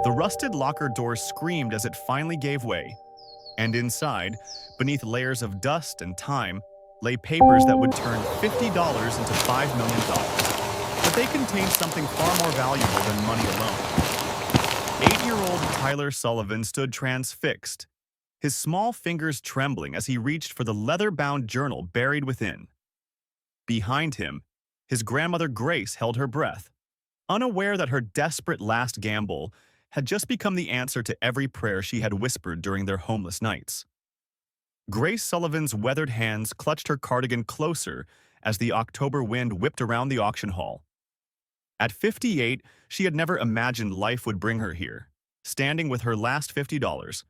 The rusted locker door screamed as it finally gave way, and inside, beneath layers of dust and time, lay papers that would turn $50 into $5 million. But they contained something far more valuable than money alone. 8-year-old Tyler Sullivan stood transfixed, his small fingers trembling as he reached for the leather-bound journal buried within. Behind him, his grandmother Grace held her breath, unaware that her desperate last gamble had just become the answer to every prayer she had whispered during their homeless nights. Grace Sullivan's weathered hands clutched her cardigan closer as the October wind whipped around the auction hall. At 58, she had never imagined life would bring her here, standing with her last $50,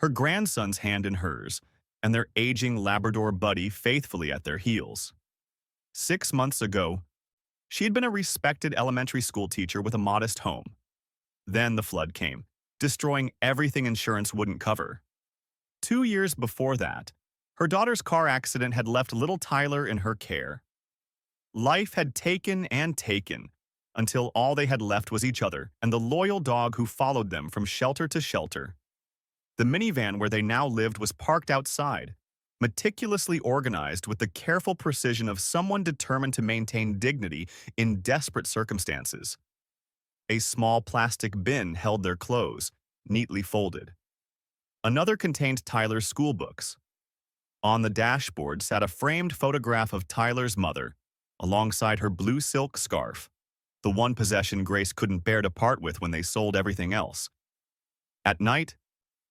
her grandson's hand in hers, and their aging Labrador buddy faithfully at their heels. 6 months ago, she had been a respected elementary school teacher with a modest home. Then the flood came, destroying everything insurance wouldn't cover. 2 years before that, her daughter's car accident had left little Tyler in her care. Life had taken and taken, until all they had left was each other and the loyal dog who followed them from shelter to shelter. The minivan where they now lived was parked outside, meticulously organized with the careful precision of someone determined to maintain dignity in desperate circumstances. A small plastic bin held their clothes, neatly folded. Another contained Tyler's school books. On the dashboard sat a framed photograph of Tyler's mother, alongside her blue silk scarf, the one possession Grace couldn't bear to part with when they sold everything else. At night,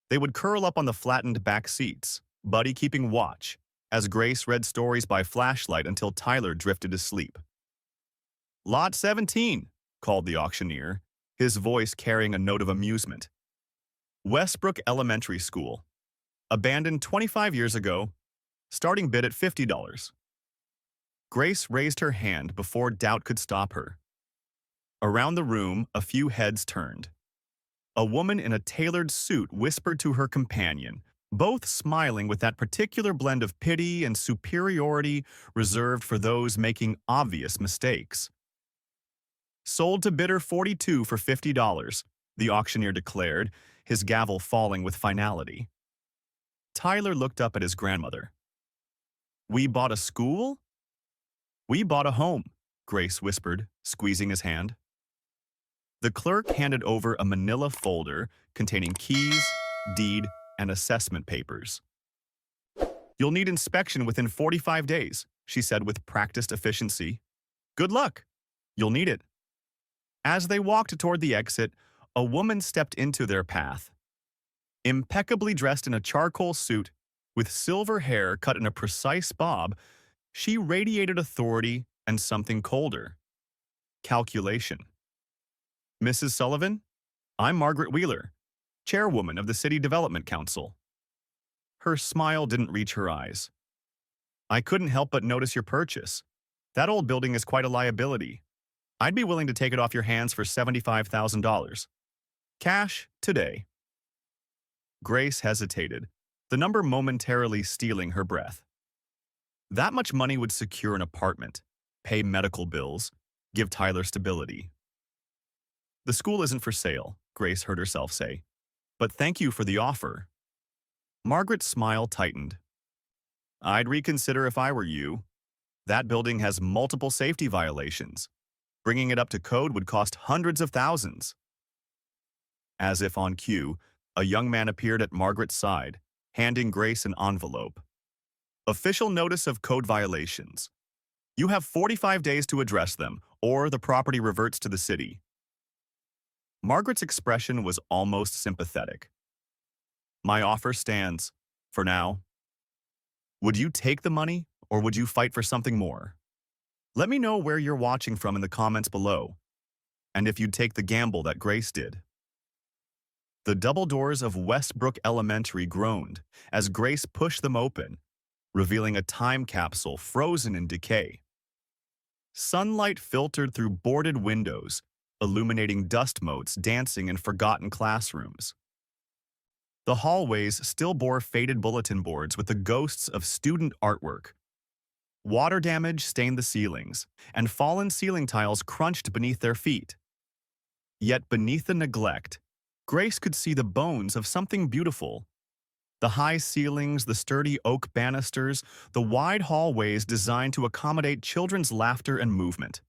they would curl up on the flattened back seats, Buddy keeping watch, as Grace read stories by flashlight until Tyler drifted to sleep. "Lot 17, called the auctioneer, his voice carrying a note of amusement. "Westbrook Elementary School. Abandoned 25 years ago. Starting bid at $50. Grace raised her hand before doubt could stop her. Around the room, a few heads turned. A woman in a tailored suit whispered to her companion, both smiling with that particular blend of pity and superiority reserved for those making obvious mistakes. "Sold to bidder 42 for $50, the auctioneer declared, his gavel falling with finality. Tyler looked up at his grandmother. "We bought a school?" "We bought a home," Grace whispered, squeezing his hand. The clerk handed over a manila folder containing keys, deed, and assessment papers. "You'll need inspection within 45 days, she said with practiced efficiency. "Good luck. You'll need it." As they walked toward the exit, a woman stepped into their path. Impeccably dressed in a charcoal suit, with silver hair cut in a precise bob, she radiated authority and something colder. Calculation. "Mrs. Sullivan, I'm Margaret Wheeler, chairwoman of the City Development Council." Her smile didn't reach her eyes. "I couldn't help but notice your purchase. That old building is quite a liability. I'd be willing to take it off your hands for $75,000. Cash, today." Grace hesitated, the number momentarily stealing her breath. That much money would secure an apartment, pay medical bills, give Tyler stability. "The school isn't for sale," Grace heard herself say. "But thank you for the offer." Margaret's smile tightened. "I'd reconsider if I were you. That building has multiple safety violations. Bringing it up to code would cost hundreds of thousands." As if on cue, a young man appeared at Margaret's side, handing Grace an envelope. "Official notice of code violations. You have 45 days to address them, or the property reverts to the city." Margaret's expression was almost sympathetic. "My offer stands, for now. Would you take the money, or would you fight for something more? Let me know where you're watching from in the comments below, and if you'd take the gamble that Grace did." The double doors of Westbrook Elementary groaned as Grace pushed them open, revealing a time capsule frozen in decay. Sunlight filtered through boarded windows, illuminating dust motes dancing in forgotten classrooms. The hallways still bore faded bulletin boards with the ghosts of student artwork. Water damage stained the ceilings, and fallen ceiling tiles crunched beneath their feet. Yet beneath the neglect, Grace could see the bones of something beautiful. The high ceilings, the sturdy oak banisters, the wide hallways designed to accommodate children's laughter and movement.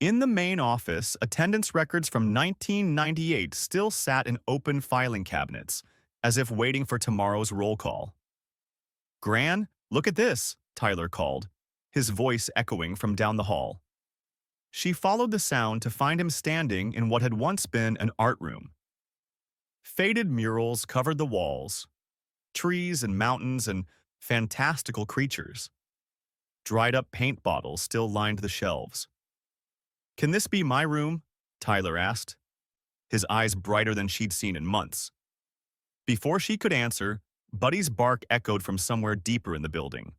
In the main office, attendance records from 1998 still sat in open filing cabinets, as if waiting for tomorrow's roll call. "Gran, look at this," Tyler called, his voice echoing from down the hall. She followed the sound to find him standing in what had once been an art room. Faded murals covered the walls, trees and mountains and fantastical creatures. Dried-up paint bottles still lined the shelves. "Can this be my room?" Tyler asked, his eyes brighter than she'd seen in months. Before she could answer, Buddy's bark echoed from somewhere deeper in the building.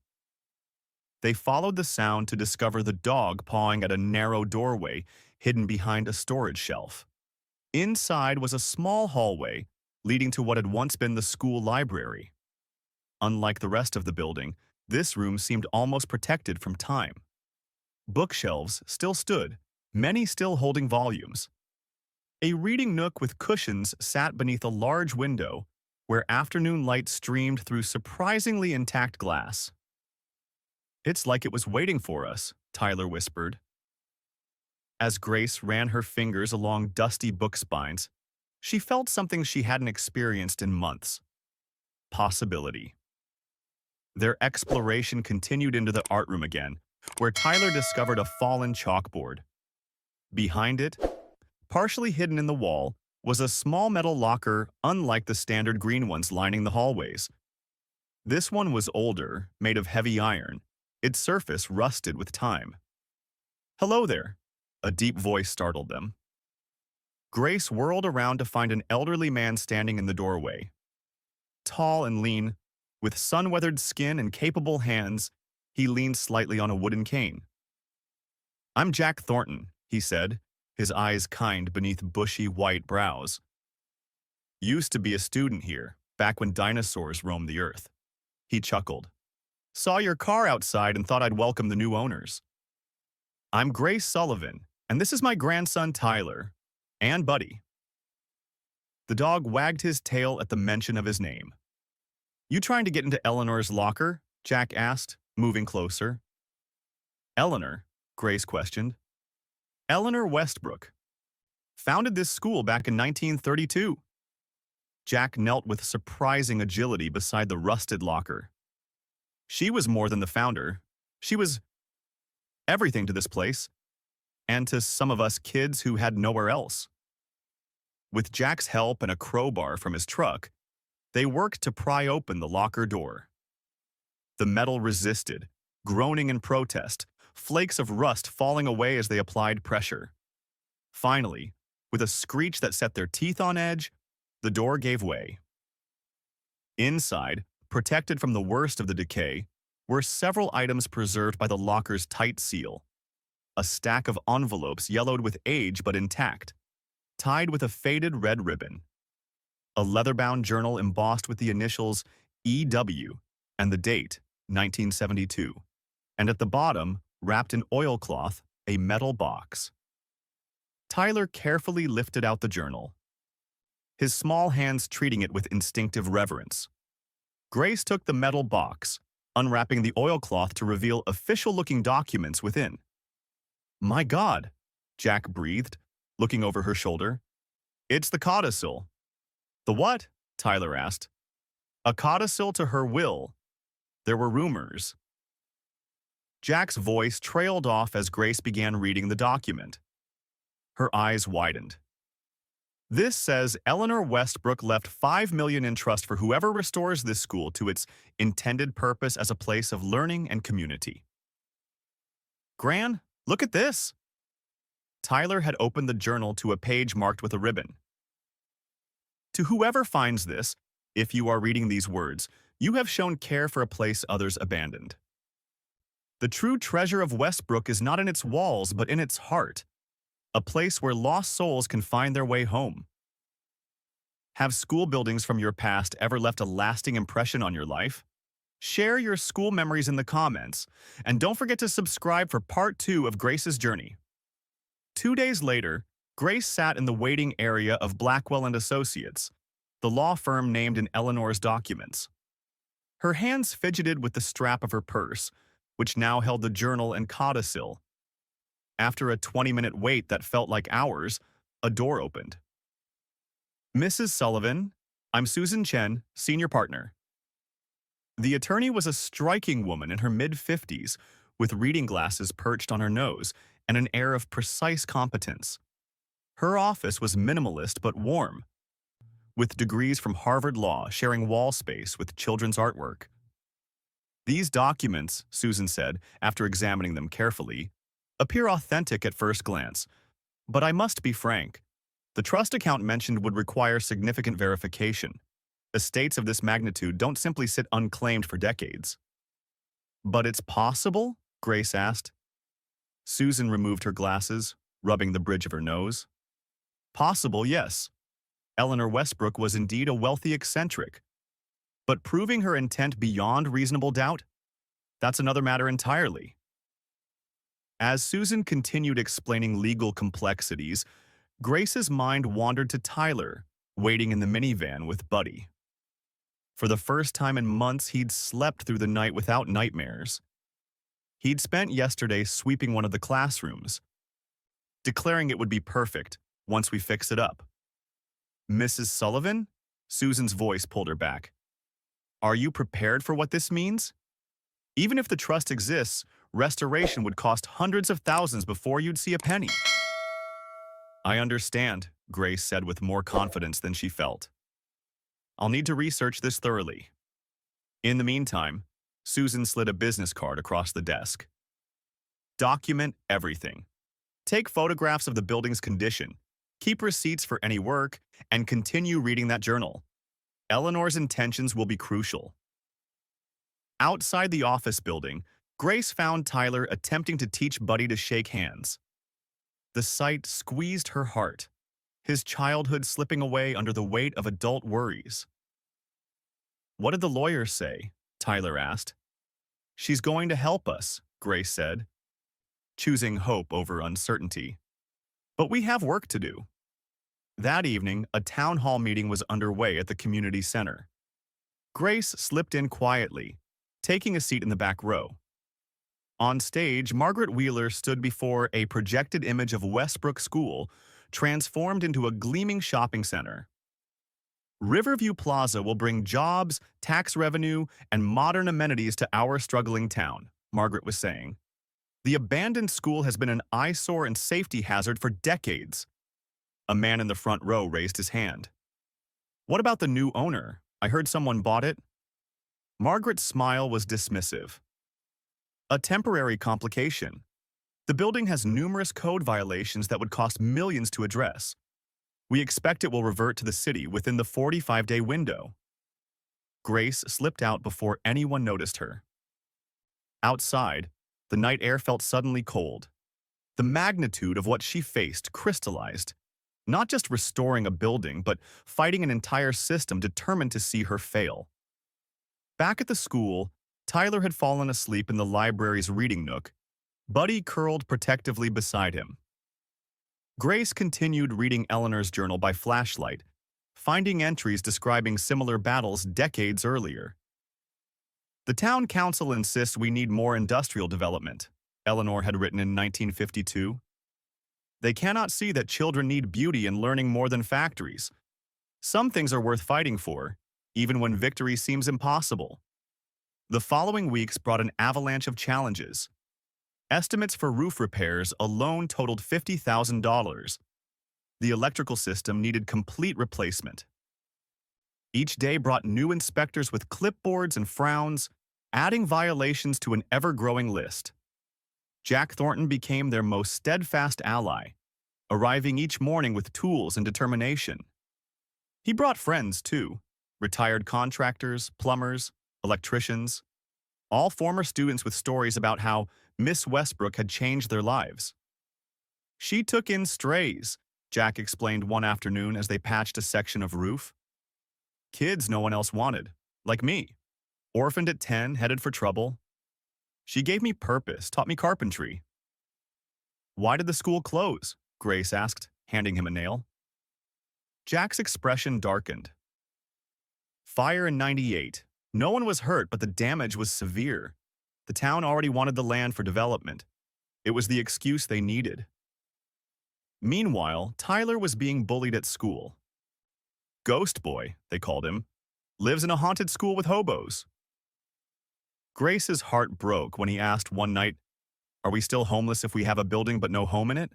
They followed the sound to discover the dog pawing at a narrow doorway hidden behind a storage shelf. Inside was a small hallway leading to what had once been the school library. Unlike the rest of the building, this room seemed almost protected from time. Bookshelves still stood, many still holding volumes. A reading nook with cushions sat beneath a large window where afternoon light streamed through surprisingly intact glass. "It's like it was waiting for us," Tyler whispered. As Grace ran her fingers along dusty book spines, she felt something she hadn't experienced in months: possibility. Their exploration continued into the art room again, where Tyler discovered a fallen chalkboard. Behind it, partially hidden in the wall, was a small metal locker unlike the standard green ones lining the hallways. This one was older, made of heavy iron, its surface rusted with time. "Hello there," a deep voice startled them. Grace whirled around to find an elderly man standing in the doorway. Tall and lean, with sun-weathered skin and capable hands, he leaned slightly on a wooden cane. "I'm Jack Thornton," he said, his eyes kind beneath bushy white brows. "Used to be a student here, back when dinosaurs roamed the earth." He chuckled. "Saw your car outside and thought I'd welcome the new owners. I'm Grace Sullivan, and this is my grandson Tyler, and Buddy." The dog wagged his tail at the mention of his name. "You trying to get into Eleanor's locker?" Jack asked, moving closer. "Eleanor?" Grace questioned. "Eleanor Westbrook. Founded this school back in 1932. Jack knelt with surprising agility beside the rusted locker. "She was more than the founder. She was everything to this place, and to some of us kids who had nowhere else." With Jack's help and a crowbar from his truck, they worked to pry open the locker door. The metal resisted, groaning in protest, flakes of rust falling away as they applied pressure. Finally, with a screech that set their teeth on edge, the door gave way. Inside, protected from the worst of the decay, were several items preserved by the locker's tight seal. A stack of envelopes yellowed with age but intact, tied with a faded red ribbon. A leather-bound journal embossed with the initials EW and the date, 1972. And at the bottom, wrapped in oilcloth, a metal box. Tyler carefully lifted out the journal, his small hands treating it with instinctive reverence. Grace took the metal box, unwrapping the oilcloth to reveal official-looking documents within. "My God," Jack breathed, looking over her shoulder. "It's the codicil." "The what?" Tyler asked. "A codicil to her will. There were rumors." Jack's voice trailed off as Grace began reading the document. Her eyes widened. "This says Eleanor Westbrook left $5 million in trust for whoever restores this school to its intended purpose as a place of learning and community." "Gran, look at this." Tyler had opened the journal to a page marked with a ribbon. "To whoever finds this, if you are reading these words, you have shown care for a place others abandoned. The true treasure of Westbrook is not in its walls, but in its heart, a place where lost souls can find their way home." Have school buildings from your past ever left a lasting impression on your life? Share your school memories in the comments, and don't forget to subscribe for part 2 of Grace's journey. 2 days later, Grace sat in the waiting area of Blackwell and Associates, the law firm named in Eleanor's documents. Her hands fidgeted with the strap of her purse, which now held the journal and codicil. After a 20-minute wait that felt like hours, a door opened. "Mrs. Sullivan, I'm Susan Chen, senior partner." The attorney was a striking woman in her mid-50s, with reading glasses perched on her nose and an air of precise competence. Her office was minimalist but warm, with degrees from Harvard Law sharing wall space with children's artwork. "These documents," Susan said, after examining them carefully, "appear authentic at first glance, but I must be frank. The trust account mentioned would require significant verification. Estates of this magnitude don't simply sit unclaimed for decades." "But it's possible?" Grace asked. Susan removed her glasses, rubbing the bridge of her nose. "Possible, yes. Eleanor Westbrook was indeed a wealthy eccentric. But proving her intent beyond reasonable doubt? That's another matter entirely." As Susan continued explaining legal complexities, Grace's mind wandered to Tyler, waiting in the minivan with Buddy. For the first time in months, he'd slept through the night without nightmares. He'd spent yesterday sweeping one of the classrooms, declaring it would be perfect once we fix it up. "Mrs. Sullivan?" Susan's voice pulled her back. "Are you prepared for what this means? Even if the trust exists, restoration would cost hundreds of thousands before you'd see a penny." "I understand," Grace said with more confidence than she felt. "I'll need to research this thoroughly." In the meantime, Susan slid a business card across the desk. "Document everything. Take photographs of the building's condition, keep receipts for any work, and continue reading that journal. Eleanor's intentions will be crucial." Outside the office building, Grace found Tyler attempting to teach Buddy to shake hands. The sight squeezed her heart, his childhood slipping away under the weight of adult worries. "What did the lawyer say?" Tyler asked. "She's going to help us," Grace said, choosing hope over uncertainty. "But we have work to do." That evening, a town hall meeting was underway at the community center. Grace slipped in quietly, taking a seat in the back row. On stage, Margaret Wheeler stood before a projected image of Westbrook School, transformed into a gleaming shopping center. "Riverview Plaza will bring jobs, tax revenue, and modern amenities to our struggling town," Margaret was saying. "The abandoned school has been an eyesore and safety hazard for decades." A man in the front row raised his hand. "What about the new owner? I heard someone bought it." Margaret's smile was dismissive. "A temporary complication. The building has numerous code violations that would cost millions to address. We expect it will revert to the city within the 45-day window." Grace slipped out before anyone noticed her. Outside, the night air felt suddenly cold. The magnitude of what she faced crystallized, not just restoring a building, but fighting an entire system determined to see her fail. Back at the school, Tyler had fallen asleep in the library's reading nook, Buddy curled protectively beside him. Grace continued reading Eleanor's journal by flashlight, finding entries describing similar battles decades earlier. "The town council insists we need more industrial development," Eleanor had written in 1952. "They cannot see that children need beauty and learning more than factories. Some things are worth fighting for, even when victory seems impossible." The following weeks brought an avalanche of challenges. Estimates for roof repairs alone totaled $50,000. The electrical system needed complete replacement. Each day brought new inspectors with clipboards and frowns, adding violations to an ever-growing list. Jack Thornton became their most steadfast ally, arriving each morning with tools and determination. He brought friends, too, retired contractors, plumbers, electricians, all former students with stories about how Miss Westbrook had changed their lives. "She took in strays," Jack explained one afternoon as they patched a section of roof. "Kids no one else wanted, like me. Orphaned at 10, headed for trouble. She gave me purpose, taught me carpentry." "Why did the school close?" Grace asked, handing him a nail. Jack's expression darkened. Fire in 98. No one was hurt, but the damage was severe. The town already wanted the land for development. It was the excuse they needed. Meanwhile, Tyler was being bullied at school. Ghost Boy, they called him, lives in a haunted school with hobos. Grace's heart broke when he asked one night, "Are we still homeless if we have a building but no home in it?"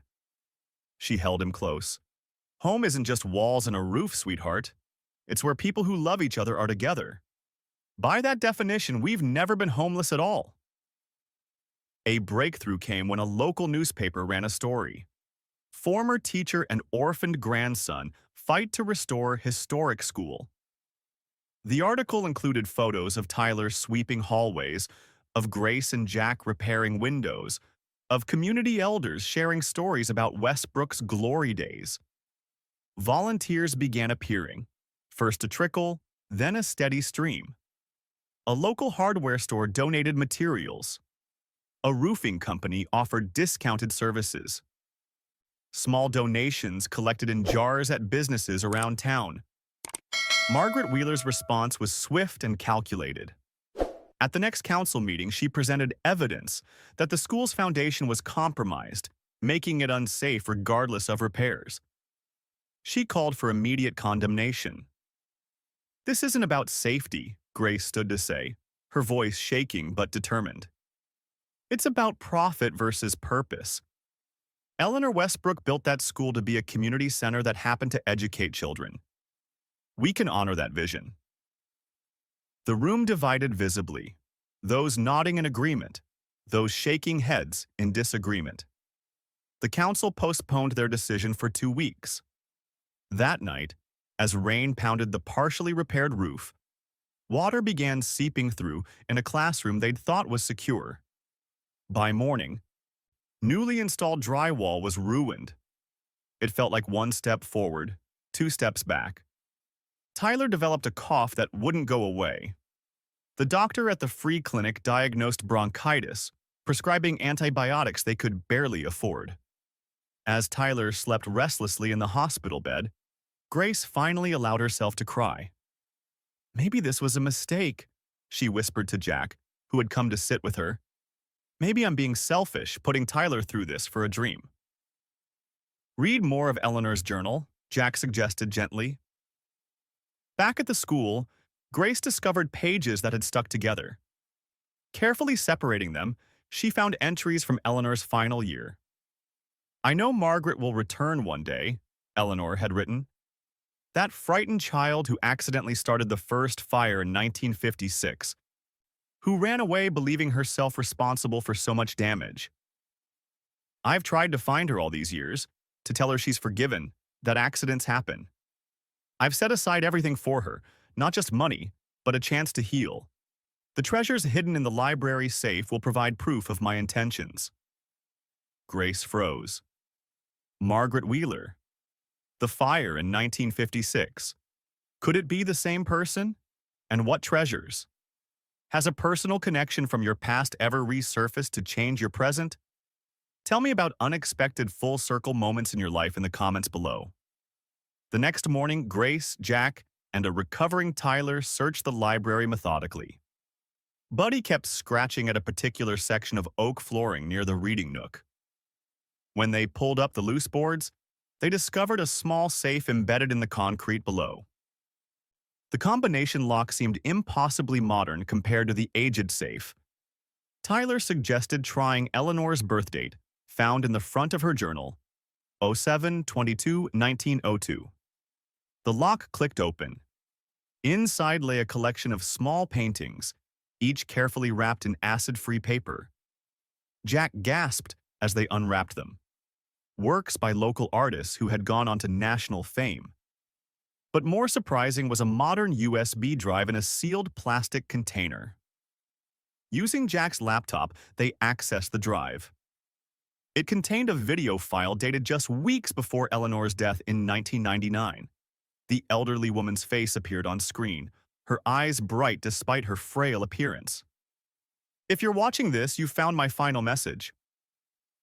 She held him close. Home isn't just walls and a roof, sweetheart. It's where people who love each other are together. By that definition, we've never been homeless at all. A breakthrough came when a local newspaper ran a story. Former teacher and orphaned grandson fight to restore historic school. The article included photos of Tyler sweeping hallways, of Grace and Jack repairing windows, of community elders sharing stories about Westbrook's glory days. Volunteers began appearing, first a trickle, then a steady stream. A local hardware store donated materials. A roofing company offered discounted services. Small donations collected in jars at businesses around town. Margaret Wheeler's response was swift and calculated. At the next council meeting, she presented evidence that the school's foundation was compromised, making it unsafe regardless of repairs. She called for immediate condemnation. "This isn't about safety," Grace stood to say, her voice shaking but determined. "It's about profit versus purpose. Eleanor Westbrook built that school to be a community center that happened to educate children. We can honor that vision." The room divided visibly, those nodding in agreement, those shaking heads in disagreement. The council postponed their decision for 2 weeks. That night, as rain pounded the partially repaired roof, water began seeping through in a classroom they'd thought was secure. By morning, newly installed drywall was ruined. It felt like 1 step forward, 2 steps back. Tyler developed a cough that wouldn't go away. The doctor at the free clinic diagnosed bronchitis, prescribing antibiotics they could barely afford. As Tyler slept restlessly in the hospital bed, Grace finally allowed herself to cry. "Maybe this was a mistake," she whispered to Jack, who had come to sit with her. "Maybe I'm being selfish, putting Tyler through this for a dream." "Read more of Eleanor's journal," Jack suggested gently. Back at the school, Grace discovered pages that had stuck together. Carefully separating them, she found entries from Eleanor's final year. "I know Margaret will return one day," Eleanor had written. "That frightened child who accidentally started the first fire in 1956, who ran away believing herself responsible for so much damage. I've tried to find her all these years, to tell her she's forgiven, that accidents happen. I've set aside everything for her, not just money, but a chance to heal. The treasures hidden in the library safe will provide proof of my intentions." Grace froze. Margaret Wheeler. The fire in 1956. Could it be the same person? And what treasures? Has a personal connection from your past ever resurfaced to change your present? Tell me about unexpected full-circle moments in your life in the comments below. The next morning, Grace, Jack, and a recovering Tyler searched the library methodically. Buddy kept scratching at a particular section of oak flooring near the reading nook. When they pulled up the loose boards, they discovered a small safe embedded in the concrete below. The combination lock seemed impossibly modern compared to the aged safe. Tyler suggested trying Eleanor's birth date, found in the front of her journal, 07/22/1902. The lock clicked open. Inside lay a collection of small paintings, each carefully wrapped in acid-free paper. Jack gasped as they unwrapped them. Works by local artists who had gone on to national fame. But more surprising was a modern USB drive in a sealed plastic container. Using Jack's laptop, they accessed the drive. It contained a video file dated just weeks before Eleanor's death in 1999. The elderly woman's face appeared on screen, her eyes bright despite her frail appearance. "If you're watching this, you've found my final message.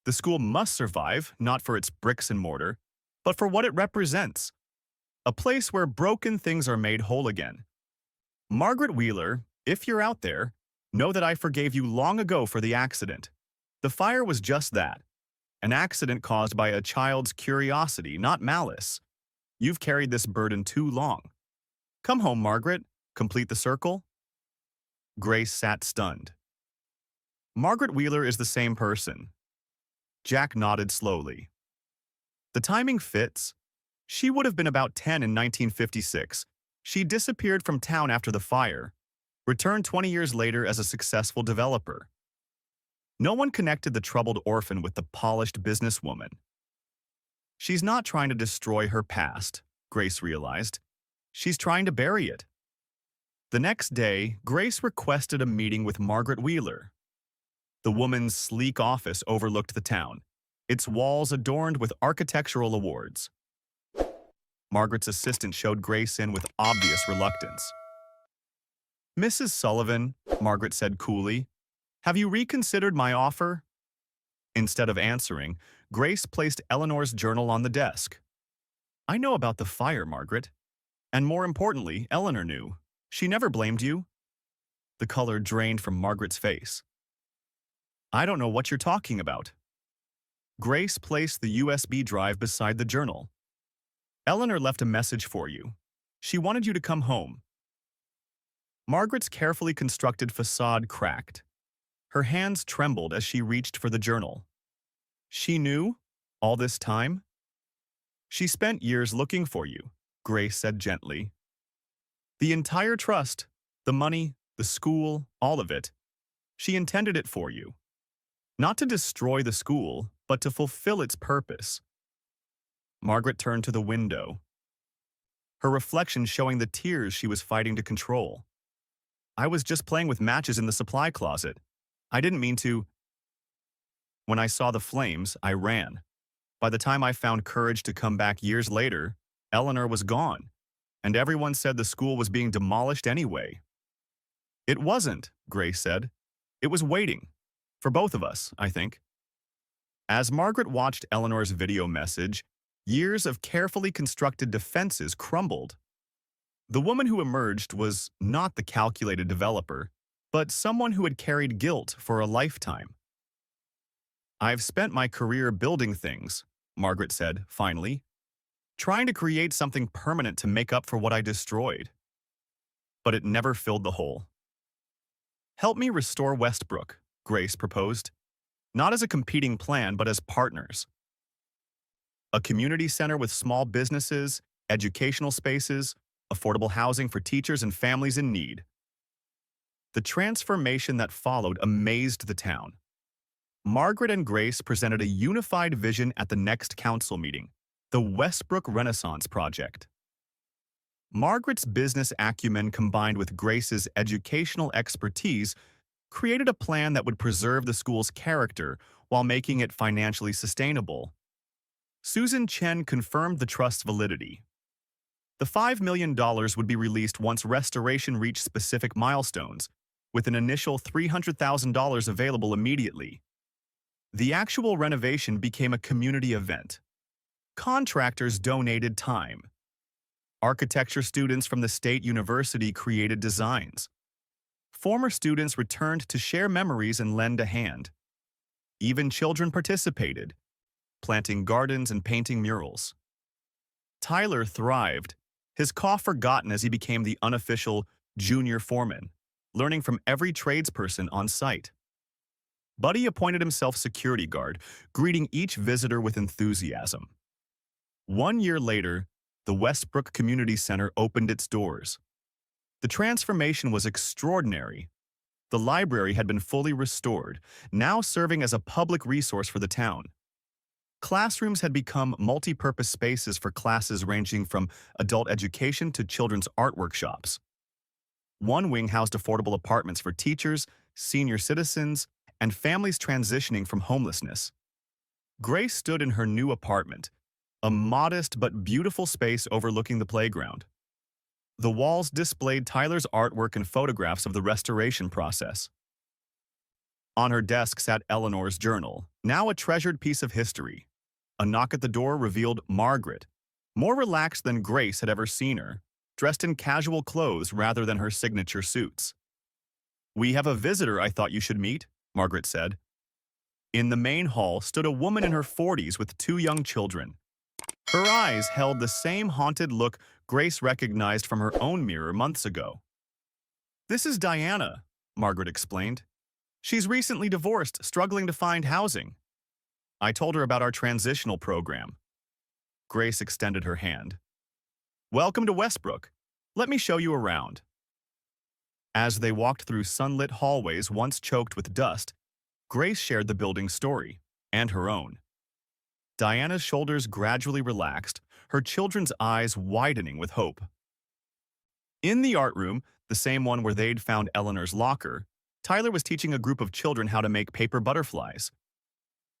The school must survive, not for its bricks and mortar, but for what it represents, a place where broken things are made whole again. Margaret Wheeler, if you're out there, know that I forgave you long ago for the accident. The fire was just that, an accident caused by a child's curiosity, not malice. You've carried this burden too long. Come home, Margaret. Complete the circle. Grace sat stunned. Margaret Wheeler is the same person. Jack nodded slowly. The timing fits. She would have been about 10 in 1956. She disappeared from town after the fire, returned 20 years later as a successful developer. No one connected the troubled orphan with the polished businesswoman. She's not trying to destroy her past, Grace realized. She's trying to bury it. The next day, Grace requested a meeting with Margaret Wheeler. The woman's sleek office overlooked the town, its walls adorned with architectural awards. Margaret's assistant showed Grace in with obvious reluctance. "Mrs. Sullivan," Margaret said coolly, "have you reconsidered my offer?" Instead of answering, Grace placed Eleanor's journal on the desk. "I know about the fire, Margaret. And more importantly, Eleanor knew. She never blamed you." The color drained from Margaret's face. "I don't know what you're talking about." Grace placed the USB drive beside the journal. "Eleanor left a message for you. She wanted you to come home." Margaret's carefully constructed facade cracked. Her hands trembled as she reached for the journal. "She knew? All this time?" "She spent years looking for you," Grace said gently. "The entire trust, the money, the school, all of it. She intended it for you. Not to destroy the school, but to fulfill its purpose." Margaret turned to the window, her reflection showing the tears she was fighting to control. "I was just playing with matches in the supply closet. I didn't mean to." "When I saw the flames, I ran. By the time I found courage to come back years later, Eleanor was gone, and everyone said the school was being demolished anyway." "It wasn't," Grace said. "It was waiting. For both of us, I think." As Margaret watched Eleanor's video message, years of carefully constructed defenses crumbled. The woman who emerged was not the calculated developer, but someone who had carried guilt for a lifetime. "I've spent my career building things," Margaret said, finally, "trying to create something permanent to make up for what I destroyed. But it never filled the hole." "Help me restore Westbrook," Grace proposed, "not as a competing plan, but as partners. A community center with small businesses, educational spaces, affordable housing for teachers and families in need." The transformation that followed amazed the town. Margaret and Grace presented a unified vision at the next council meeting, the Westbrook Renaissance Project. Margaret's business acumen combined with Grace's educational expertise created a plan that would preserve the school's character while making it financially sustainable. Susan Chen confirmed the trust's validity. The $5 million would be released once restoration reached specific milestones, with an initial $300,000 available immediately. The actual renovation became a community event. Contractors donated time. Architecture students from the State University created designs. Former students returned to share memories and lend a hand. Even children participated, planting gardens and painting murals. Tyler thrived, his cough forgotten as he became the unofficial junior foreman, learning from every tradesperson on site. Buddy appointed himself security guard, greeting each visitor with enthusiasm. 1 year later, the Westbrook Community Center opened its doors. The transformation was extraordinary. The library had been fully restored, now serving as a public resource for the town. Classrooms had become multi-purpose spaces for classes ranging from adult education to children's art workshops. One wing housed affordable apartments for teachers, senior citizens, and families transitioning from homelessness. Grace stood in her new apartment, a modest but beautiful space overlooking the playground. The walls displayed Tyler's artwork and photographs of the restoration process. On her desk sat Eleanor's journal, now a treasured piece of history. A knock at the door revealed Margaret, more relaxed than Grace had ever seen her, dressed in casual clothes rather than her signature suits. "We have a visitor I thought you should meet," Margaret said. In the main hall stood a woman in her 40s with two young children. Her eyes held the same haunted look Grace recognized from her own mirror months ago. "This is Diana," Margaret explained. "She's recently divorced, struggling to find housing." I told her about our transitional program. Grace extended her hand. "Welcome to Westbrook. Let me show you around." As they walked through sunlit hallways once choked with dust, Grace shared the building's story, and her own. Diana's shoulders gradually relaxed, her children's eyes widening with hope. In the art room, the same one where they'd found Eleanor's locker, Tyler was teaching a group of children how to make paper butterflies.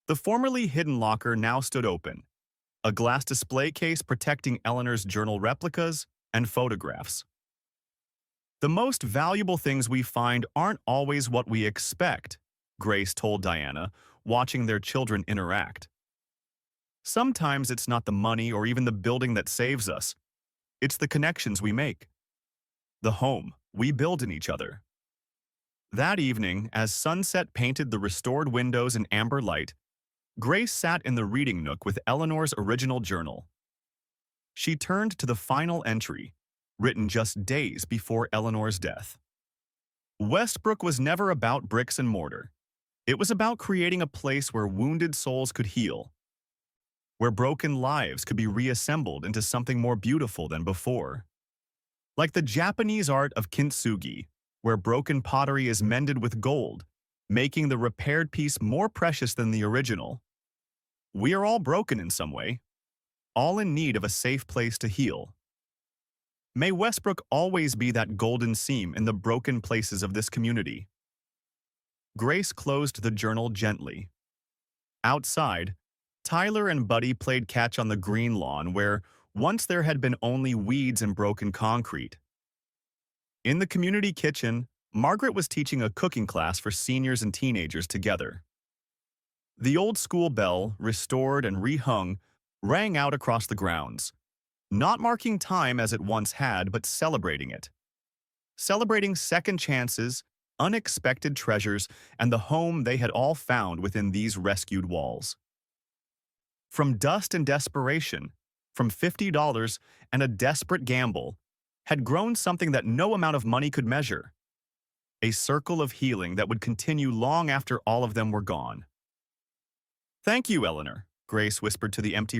The formerly hidden locker now stood open, a glass display case protecting Eleanor's journal replicas and photographs. "The most valuable things we find aren't always what we expect," Grace told Diana, watching their children interact. "Sometimes it's not the money or even the building that saves us. It's the connections we make. The home we build in each other." That evening, as sunset painted the restored windows in amber light, Grace sat in the reading nook with Eleanor's original journal. She turned to the final entry, written just days before Eleanor's death. Westbrook was never about bricks and mortar. It was about creating a place where wounded souls could heal, where broken lives could be reassembled into something more beautiful than before. Like the Japanese art of kintsugi, where broken pottery is mended with gold, making the repaired piece more precious than the original. We are all broken in some way, all in need of a safe place to heal. May Westbrook always be that golden seam in the broken places of this community. Grace closed the journal gently. Outside, Tyler and Buddy played catch on the green lawn where once there had been only weeds and broken concrete. In the community kitchen, Margaret was teaching a cooking class for seniors and teenagers together. The old school bell, restored and rehung, rang out across the grounds, not marking time as it once had, but celebrating it. Celebrating second chances, unexpected treasures, and the home they had all found within these rescued walls. From dust and desperation, from $50 and a desperate gamble, had grown something that no amount of money could measure. A circle of healing that would continue long after all of them were gone. "Thank you, Eleanor," Grace whispered to the empty